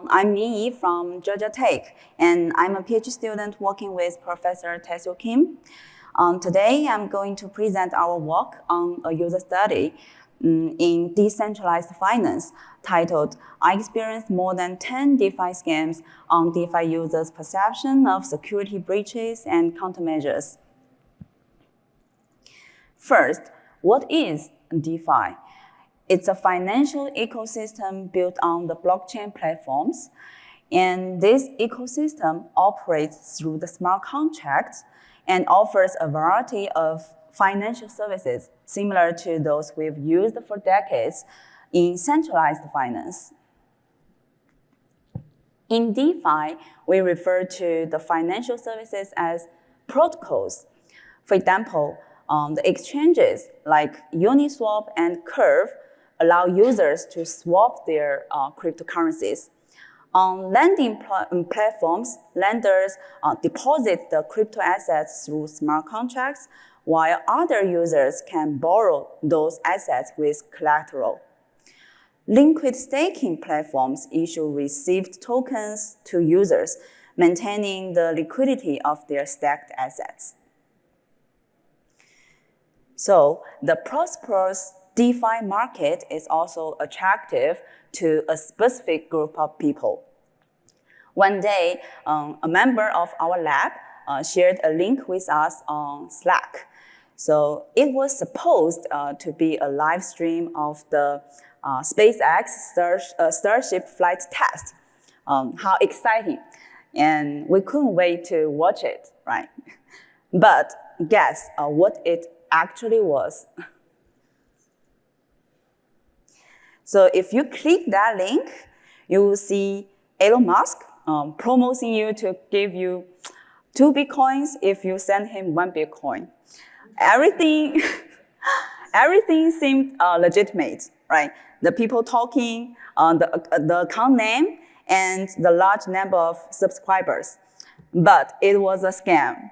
I'm Mingyi from Georgia Tech, and I'm a PhD student working with Professor Taesoo Kim. Today, I'm going to present our work on a user study in Decentralized Finance titled, I experienced more than 10 DeFi scams on DeFi users' perception of security breaches and countermeasures. First, what is DeFi? It's a financial ecosystem built on the blockchain platforms. And this ecosystem operates through the smart contracts and offers a variety of financial services similar to those we've used for decades in centralized finance. In DeFi, we refer to the financial services as protocols. For example, the exchanges like Uniswap and Curve allow users to swap their cryptocurrencies. On lending platforms, lenders deposit the crypto assets through smart contracts, while other users can borrow those assets with collateral. Liquid staking platforms issue received tokens to users, maintaining the liquidity of their staked assets. So the prosperous DeFi market is also attractive to a specific group of people. One day, a member of our lab shared a link with us on Slack. So it was supposed to be a live stream of the SpaceX Starship flight test. How exciting. And we couldn't wait to watch it, right? But guess what it actually was. So if you click that link, you will see Elon Musk promoting you to give you 2 Bitcoins if you send him 1 Bitcoin. Everything seemed legitimate, right? The people talking, the account name, and the large number of subscribers. But it was a scam.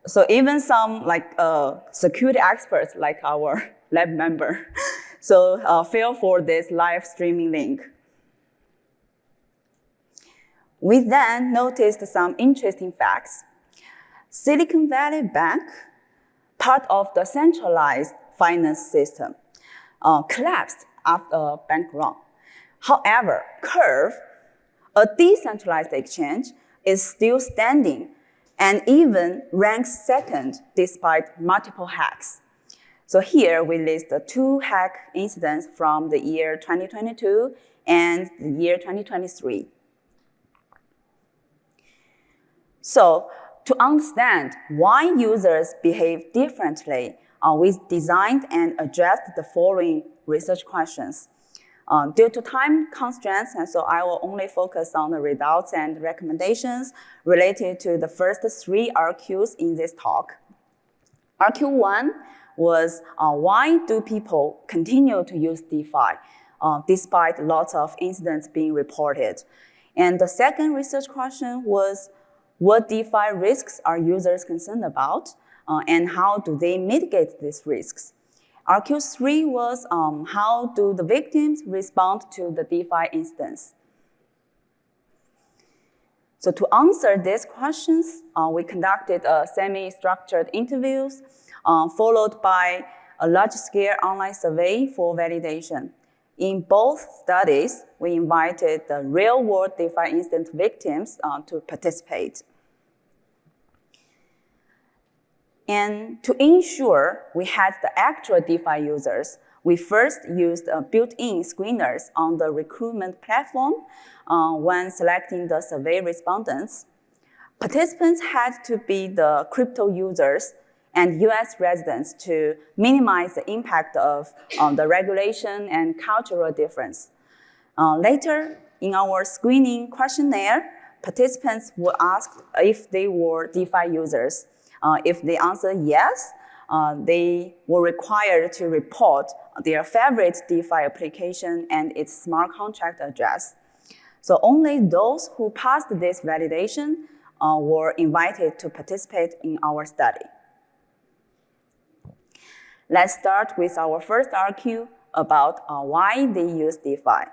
So even some security experts like our lab member fell for this live streaming link. We then noticed some interesting facts. Silicon Valley Bank, part of the centralized finance system, collapsed after a bank run. However, Curve, a decentralized exchange, is still standing and even ranks second despite multiple hacks. So here we list the 2 hack incidents from the year 2022 and the year 2023. So to understand why users behave differently, we designed and addressed the following research questions. Due to time constraints, and so I will only focus on the results and recommendations related to the first 3 RQs in this talk. RQ1 was why do people continue to use DeFi despite lots of incidents being reported? And the second research question was what DeFi risks are users concerned about and how do they mitigate these risks? RQ3 was how do the victims respond to the DeFi instance? So to answer these questions, we conducted semi-structured interviews followed by a large-scale online survey for validation. In both studies, we invited the real-world DeFi instance victims to participate. And to ensure we had the actual DeFi users, we first used built-in screeners on the recruitment platform when selecting the survey respondents. Participants had to be the crypto users and US residents to minimize the impact of the regulation and cultural difference. Later, in our screening questionnaire, participants were asked if they were DeFi users. If they answered yes, they were required to report their favorite DeFi application and its smart contract address. So only those who passed this validation were invited to participate in our study. Let's start with our first RQ about why they use DeFi.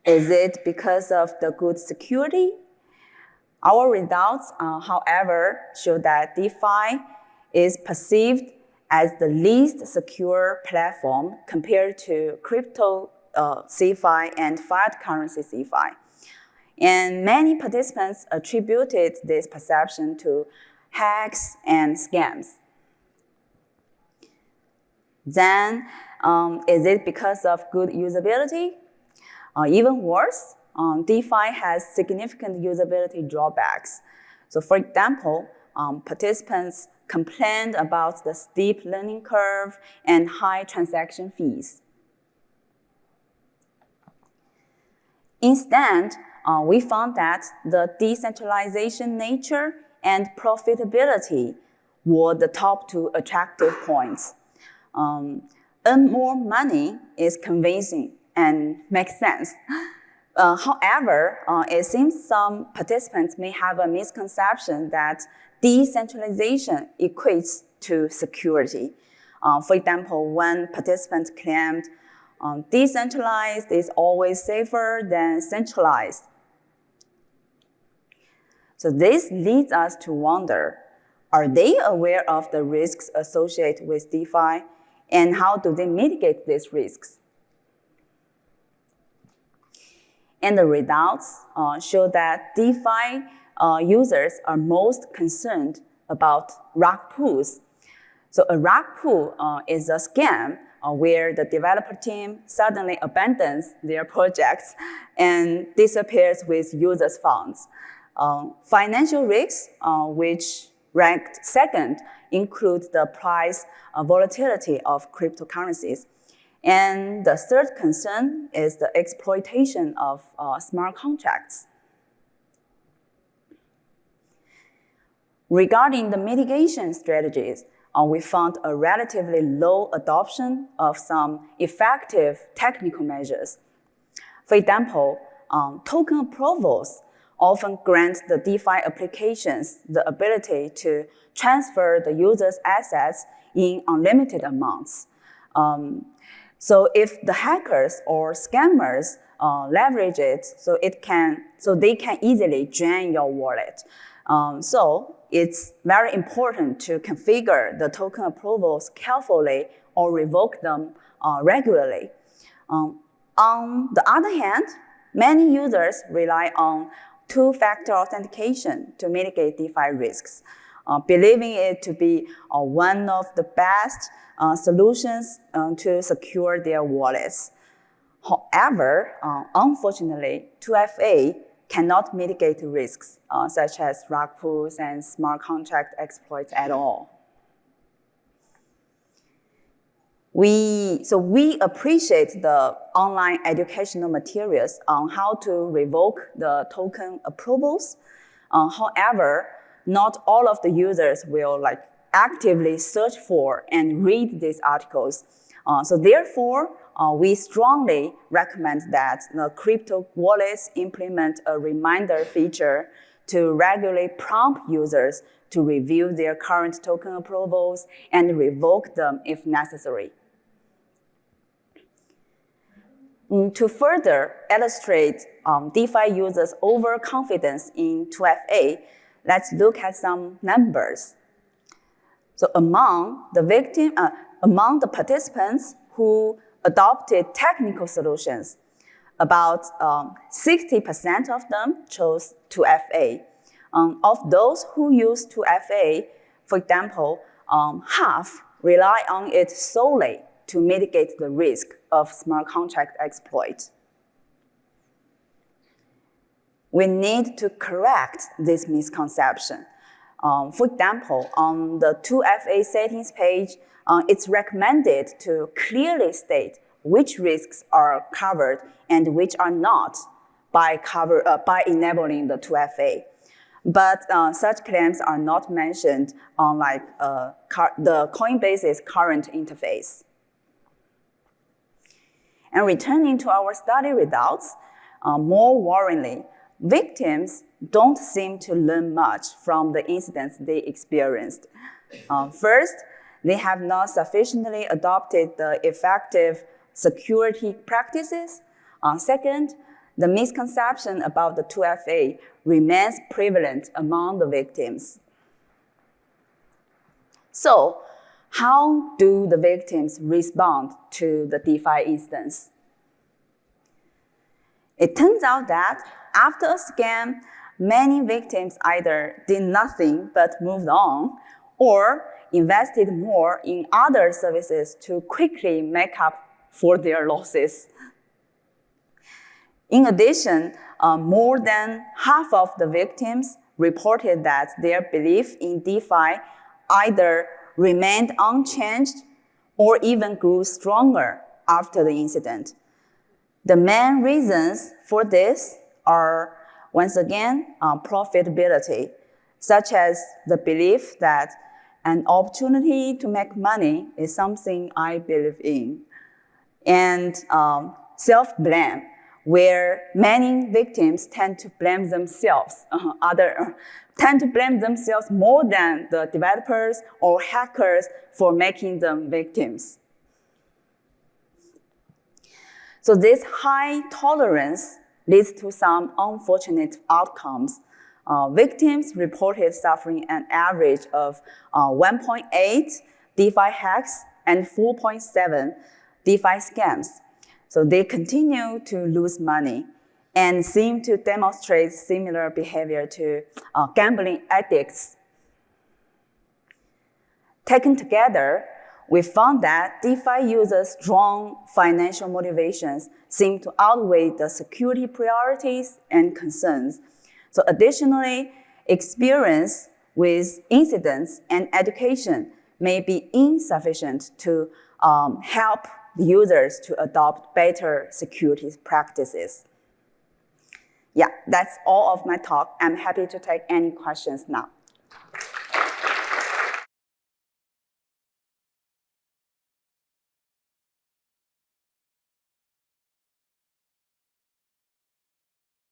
Is it because of the good security? Our results, however, show that DeFi is perceived as the least secure platform compared to crypto CeFi and fiat currency CeFi. And many participants attributed this perception to hacks and scams. Then, is it because of good usability? Even worse, DeFi has significant usability drawbacks. So for example, participants complained about the steep learning curve and high transaction fees. Instead, we found that the decentralization nature and profitability were the top two attractive points. Earn more money is convincing and makes sense. However, it seems some participants may have a misconception that decentralization equates to security. For example, when participants claimed decentralized is always safer than centralized. So this leads us to wonder, are they aware of the risks associated with DeFi, and how do they mitigate these risks? And the results show that DeFi users are most concerned about rug pulls. So a rug pull is a scam where the developer team suddenly abandons their projects and disappears with users' funds. Financial risks, which ranked second, include the price volatility of cryptocurrencies. And the third concern is the exploitation of smart contracts. Regarding the mitigation strategies, we found a relatively low adoption of some effective technical measures. For example, token approvals often grant the DeFi applications the ability to transfer the user's assets in unlimited amounts. So if the hackers or scammers leverage it, so they can easily drain your wallet. So it's very important to configure the token approvals carefully or revoke them regularly. On the other hand, many users rely on two-factor authentication to mitigate DeFi risks, believing it to be one of the best solutions to secure their wallets. However, unfortunately, 2FA cannot mitigate risks such as rug pulls and smart contract exploits at all. We appreciate the online educational materials on how to revoke the token approvals. However, not all of the users will actively search for and read these articles. So therefore, we strongly recommend that the crypto wallets implement a reminder feature to regularly prompt users to review their current token approvals and revoke them if necessary. To further illustrate DeFi users' overconfidence in 2FA, let's look at some numbers. So among the participants who adopted technical solutions, about 60% of them chose 2FA. Of those who use 2FA, for example, half rely on it solely to mitigate the risk of smart contract exploit. We need to correct this misconception. For example, on the 2FA settings page, it's recommended to clearly state which risks are covered and which are not by enabling the 2FA. But such claims are not mentioned on the Coinbase's current interface. And returning to our study results, more worryingly, victims don't seem to learn much from the incidents they experienced. First, they have not sufficiently adopted the effective security practices. Second, the misconception about the 2FA remains prevalent among the victims. So, how do the victims respond to the DeFi instance? It turns out that after a scam, many victims either did nothing but moved on or invested more in other services to quickly make up for their losses. In addition, more than half of the victims reported that their belief in DeFi either remained unchanged or even grew stronger after the incident. The main reasons for this are, once again, profitability, such as the belief that an opportunity to make money is something I believe in, and self-blame, where many victims tend to blame themselves, more than the developers or hackers for making them victims. So this high tolerance leads to some unfortunate outcomes. Victims reported suffering an average of 1.8 DeFi hacks and 4.7 DeFi scams. So they continue to lose money and seem to demonstrate similar behavior to gambling addicts. Taken together, we found that DeFi users' strong financial motivations seem to outweigh the security priorities and concerns. So additionally, experience with incidents and education may be insufficient to help users to adopt better security practices. Yeah, that's all of my talk. I'm happy to take any questions now.